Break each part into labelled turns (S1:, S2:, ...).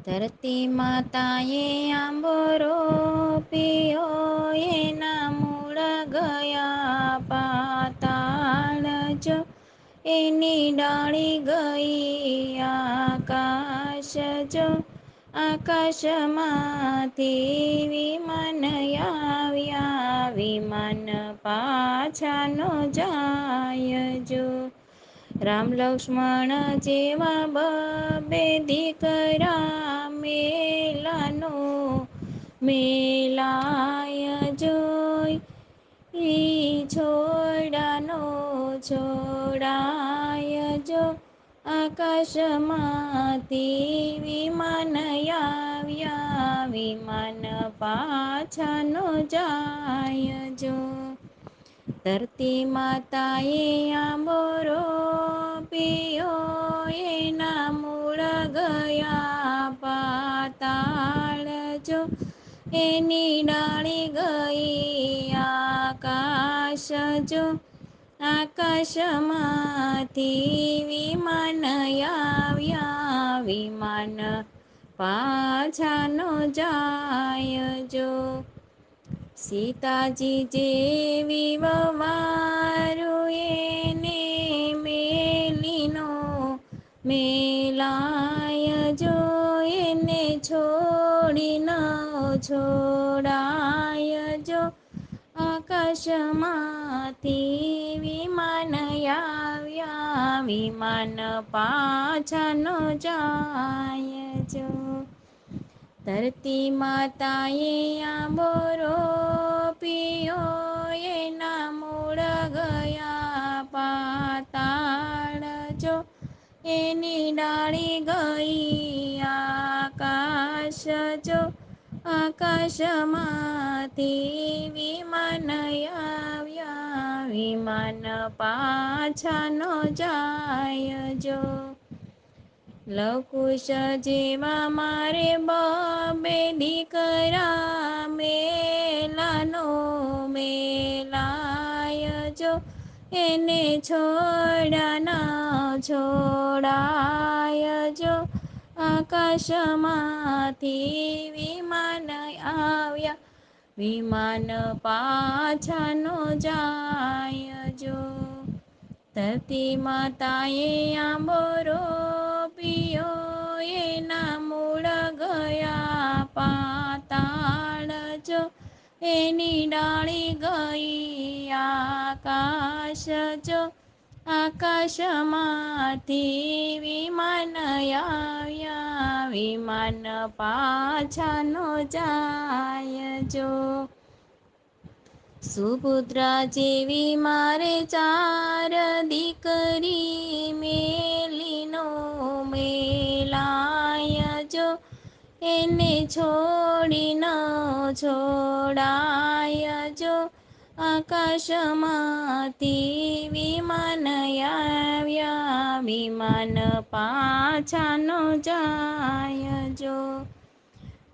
S1: ધરતી માતાએ આંબરો પીયો, એના મૂળ ગયા પાતાળ જો, એની ડાળી ગઈ આકાશ જો, આકાશમાંથી વિમાન આવ્યા, વિમાન પાછા ન જાય જો. રામ લક્ષ્મણ જેવા બબે દીકરા મેલાનો મેલાય જોઈ, ઈ છોડાનો છોડાય જો, આકાશમાંથી વિમાન આવ્યા, વિમાન પાછા ન જાય જો. ધરતી માતાએ આંબરો પીયો, એના મૂળ ગયા પાતાળ જો, એની ડાળી ગઈ આકાશ જો, આકાશમાંથી વિમાન આવ્યા, વિમાન પાછા ન જાય જો. સીતાજી જેવી વવારું એને મેલીનો મેલાય જો, એને છોડી ન છોડાય જો, આકાશમાંથી વિમાન આવ્યા, વિમાન પાછા ન જાય જો. ધરતી માતાએ આંબરો પીયો, એના મૂળ ગયા પાતાળ જો, એની ડાળી ગઈ આકાશ જો, આકાશમાંથી વિમાન આવ્યા, વિમાન પાછા ન જાય જો. લવકુશ જેવા મારે બબે દીકરા મેલાનો મેલાય જો, એને છોડાના છોડાય જો, આકાશમાંથી વિમાન આવ્યા, વિમાન પાછા ન જાય જો. ધરતી માતાએ આંબરો પીયો, એના મૂળ ગયા પાતાળ જો, એની ડાળી ગઈ આકાશ જો, આકાશમાંથી વિમાન આવ્યા, વિમાન પાછા ન જાય જો. સુભદ્રા જેવી મારે ચાર દીકરી મેલીનો મેલાય જો, એને છોડી ન છોડાય જો, આકાશમાંથી વિમાન આવ્યા, વિમાન પાછા ન જાય જો.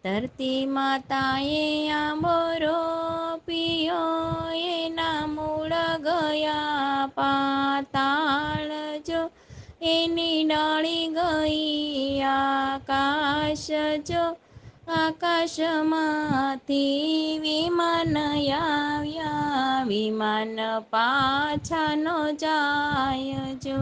S1: ધરતી માતાએ આંબરો પીયો, એના મૂળ ગયા પાતાળ જો, એની ડાળી ગઈ આકાશ જો, આકાશમાંથી વિમાન આવ્યા, વિમાન પાછા ન જાય જો.